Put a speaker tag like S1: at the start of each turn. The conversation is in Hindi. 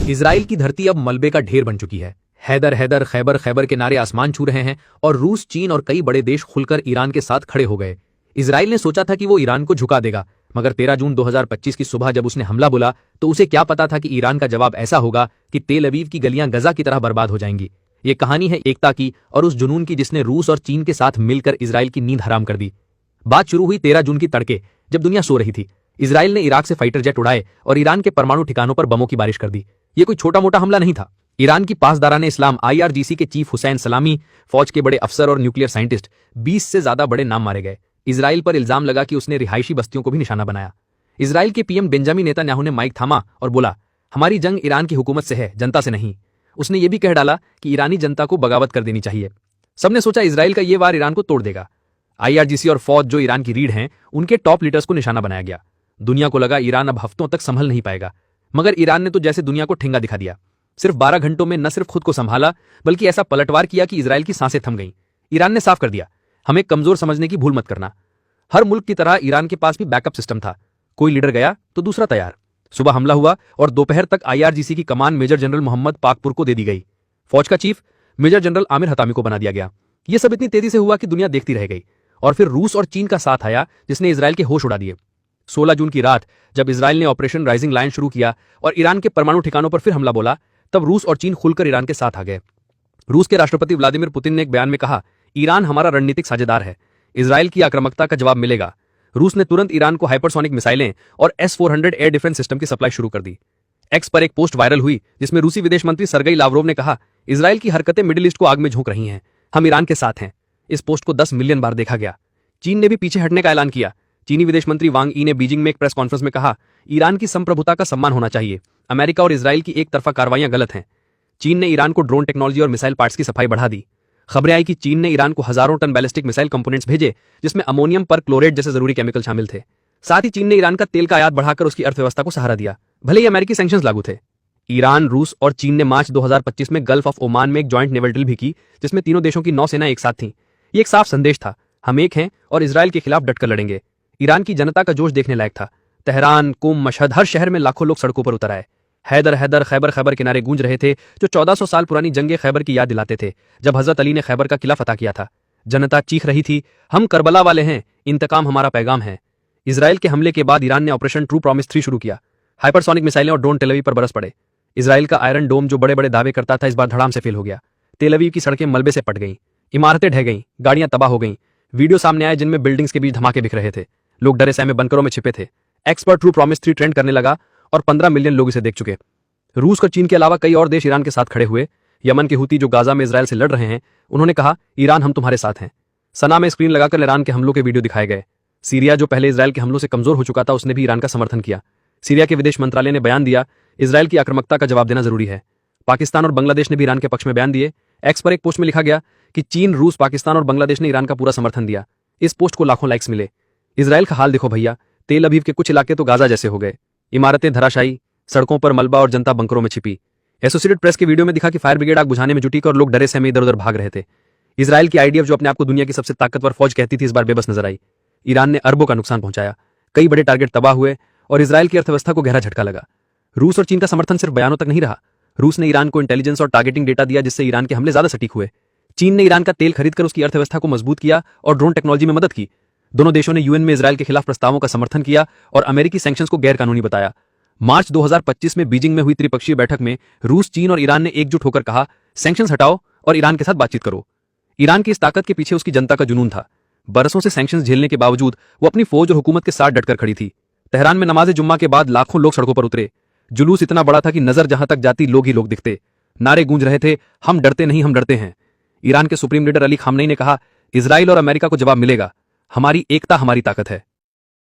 S1: इजराइल की धरती अब मलबे का ढेर बन चुकी है। हैदर हैदर खैबर खैबर के नारे आसमान छू रहे हैं और रूस, चीन और कई बड़े देश खुलकर ईरान के साथ खड़े हो गए। इजराइल ने सोचा था कि वो ईरान को झुका देगा, मगर 13 जून 2025 की सुबह जब उसने हमला बोला तो उसे क्या पता था कि ईरान का जवाब ऐसा होगा कि तेल अवीव की गलियां गजा की तरह बर्बाद हो जाएंगी। ये कहानी है एकता की और उस जुनून की जिसने रूस और चीन के साथ मिलकर इजराइल की नींद हराम कर दी। बात शुरू हुई 13 जून की तड़के, जब दुनिया सो रही थी। इजराइल ने इराक से फाइटर जेट उड़ाए और ईरान के परमाणु ठिकानों पर बमों की बारिश कर दी। ये कोई छोटा मोटा हमला नहीं था। ईरान की पासदाराने इस्लाम IRGC के चीफ हुसैन सलामी, फौज के बड़े अफसर और न्यूक्लियर साइंटिस्ट, 20 से ज्यादा बड़े नाम मारे गए। इजराइल पर इल्जाम लगा कि उसने रिहायशी बस्तियों को भी निशाना बनाया। इजराइल के PM बेंजामिन नेतन्याहू ने माइक थामा और बोला, हमारी जंग ईरान की हुकूमत से है, जनता से नहीं। उसने ये भी कह डाला कि ईरानी जनता को बगावत कर देनी चाहिए। सबने सोचा इजराइल का ये वार ईरान को तोड़ देगा। IRGC और फौज, जो ईरान की रीढ़ हैं, उनके टॉप लीडर्स को निशाना बनाया गया। दुनिया को लगा ईरान अब हफ्तों तक संभल नहीं पाएगा, मगर ईरान ने तो जैसे दुनिया को ठेंगा दिखा दिया। सिर्फ 12 घंटों में न सिर्फ खुद को संभाला, बल्कि ऐसा पलटवार किया कि इजराइल की सांसें थम गईं। ईरान ने साफ कर दिया, हमें कमजोर समझने की भूल मत करना। हर मुल्क की तरह ईरान के पास भी बैकअप सिस्टम था। कोई लीडर गया तो दूसरा तैयार। सुबह हमला हुआ और दोपहर तक IRGC की कमान मेजर जनरल मोहम्मद पाकपुर को दे दी गई। फौज का chief major general Aamir Hatami को बना दिया गया। यह सब इतनी तेजी से हुआ कि दुनिया देखती रह गई। और फिर रूस और चीन का साथ आया, जिसने इजराइल के होश उड़ा दिए। 16 जून की रात जब इजराइल ने ऑपरेशन राइजिंग लायन शुरू किया और ईरान के परमाणु ठिकानों पर फिर हमला बोला, तब रूस और चीन खुलकर ईरान के साथ आ गए। रूस के राष्ट्रपति व्लादिमीर पुतिन ने एक बयान में कहा, ईरान हमारा रणनीतिक साझेदार है, इजराइल की आक्रामकता का जवाब मिलेगा। रूस ने तुरंत ईरान को हाइपरसोनिक मिसाइलें और S-400 एयर डिफेंस सिस्टम की सप्लाई शुरू कर दी। एक्स पर एक पोस्ट वायरल हुई जिसमें रूसी विदेश मंत्री सरगई लावरोव ने कहा, इजराइल की हरकतें मिडिल ईस्ट को आग में झोंक रही हैं, हम ईरान के साथ हैं। इस पोस्ट को 10 मिलियन बार देखा गया। चीन ने भी पीछे हटने का ऐलान किया। चीनी विदेश मंत्री वांग ई ने बीजिंग में एक प्रेस कॉन्फ्रेंस में कहा, ईरान की संप्रभुता का सम्मान होना चाहिए। अमेरिका और इजराइल की एक तरफा कार्रवाइयां गलत हैं। चीन ने ईरान को ड्रोन टेक्नोलॉजी और मिसाइल पार्ट्स की सफाई बढ़ा दी। खबरें आई कि चीन ने ईरान को हजारों टन बैलिस्टिक मिसाइल कंपोनेंट्स भेजे, जिसमें अमोनियम पर क्लोरेट जैसे जरूरी केमिकल शामिल थे। साथ ही चीन ने ईरान का तेल का आयात बढ़ाकर उसकी अर्थव्यवस्था को सहारा दिया, भले ही अमेरिकी सैंक्शंस लागू थे। ईरान, रूस और चीन ने मार्च 2025 में गल्फ ऑफ ओमान में एक जॉइंट नेवल ड्रिल भी की, जिसमें तीनों देशों की नौसेना एक साथ थी। ये एक साफ संदेश था, हम एक हैं और इजराइल के खिलाफ डटकर लड़ेंगे। ईरान की जनता का जोश देखने लायक था। तेहरान, कुम, मशहद, हर शहर में लाखों लोग सड़कों पर उतर आए। हैदर हैदर खैबर खैबर के नारे गूंज रहे थे, जो 1400 साल पुरानी जंगे खैबर की याद दिलाते थे, जब हजरत अली ने खैबर का किला फतह किया था। जनता चीख रही थी, हम करबला वाले हैं, इंतकाम हमारा पैगाम है। इजराइल के हमले के बाद ईरान ने ऑपरेशन ट्रू प्रॉमिस 3 शुरू किया। हाइपरसोनिक मिसाइलें और ड्रोन टेल अवीव पर बरस पड़े। इजराइल का आयरन डोम, जो बड़े बड़े दावे करता था, इस बार धड़ाम से फेल हो गया। तेल अवीव की सड़कें मलबे से पट गईं, इमारतें ढह गईं, गाड़ियां तबाह हो गईं। वीडियो सामने आए जिनमें बिल्डिंग्स के बीच धमाके बिख रहे थे। लोग डरे सहमे बंकरों में छिपे थे। एक्सपर्ट ट्रू प्रॉमिस 3 ट्रेंड करने लगा और 15 मिलियन लोग इसे देख चुके। रूस और चीन के अलावा कई और देश ईरान के साथ खड़े हुए। यमन के हुती, जो गाजा में इजराइल से लड़ रहे हैं, उन्होंने कहा, ईरान हम तुम्हारे साथ हैं। सना में स्क्रीन लगाकर ईरान के हमलों के वीडियो दिखाए गए। सीरिया, जो पहले इजराइल के हमलों से कमजोर हो चुका था, उसने भी ईरान का समर्थन किया। सीरिया के विदेश मंत्रालय ने बयान दिया, इजराइल की आक्रामकता का जवाब देना जरूरी है। पाकिस्तान और बांग्लादेश ने भी ईरान के पक्ष में बयान दिए। एक्स पर एक पोस्ट में लिखा गया कि चीन, रूस, पाकिस्तान और बांग्लादेश ने ईरान का पूरा समर्थन दिया। इस पोस्ट को लाखों लाइक्स मिले। इजराइल का हाल देखो भैया, तेल अवीव के कुछ इलाके तो गाजा जैसे हो गए। इमारतें धराशायी, सड़कों पर मलबा और जनता बंकरों में छिपी। एसोसिएटेड प्रेस के वीडियो में दिखा कि फायर ब्रिगेड आग बुझाने में जुटी और लोग डरे सहमे इधर उधर भाग रहे थे। इजराइल की IDF, जो अपने आप को दुनिया की सबसे ताकतवर फौज कहती थी, इस बार बेबस नजर आई। ईरान ने अरबों का नुकसान पहुंचाया, कई बड़े टारगेट तबाह हुए और इजराइल की अर्थव्यवस्था को गहरा झटका लगा। रूस और चीन का समर्थन सिर्फ बयानों तक नहीं रहा। रूस ने ईरान को इंटेलिजेंस और टारगेटिंग डेटा दिया, जिससे ईरान के हमले ज्यादा सटीक हुए। चीन ने ईरान का तेल खरीदकर उसकी अर्थव्यवस्था को मजबूत किया और ड्रोन टेक्नोलॉजी में मदद की। दोनों देशों ने UN में इजराइल के खिलाफ प्रस्तावों का समर्थन किया और अमेरिकी सैंक्शंस को गैर कानूनी बताया। मार्च 2025 में बीजिंग में हुई त्रिपक्षीय बैठक में रूस, चीन और ईरान ने एकजुट होकर कहा, सैंक्शंस हटाओ और ईरान के साथ बातचीत करो। ईरान की इस ताकत के पीछे उसकी जनता का जुनून था। बरसों से सैंक्शंस झेलने के बावजूद वो अपनी फौज और हुकूमत के साथ डटकर खड़ी थी। तेहरान में नमाज जुम्मा के बाद लाखों लोग सड़कों पर उतरे। जुलूस इतना बड़ा था कि नजर जहां तक जाती लोग ही लोग दिखते। नारे गूंज रहे थे, हम डरते नहीं, हम डरते हैं। ईरान के सुप्रीम लीडर अली खामनेई ने कहा, इजराइल और अमेरिका को जवाब मिलेगा, हमारी एकता हमारी ताकत है।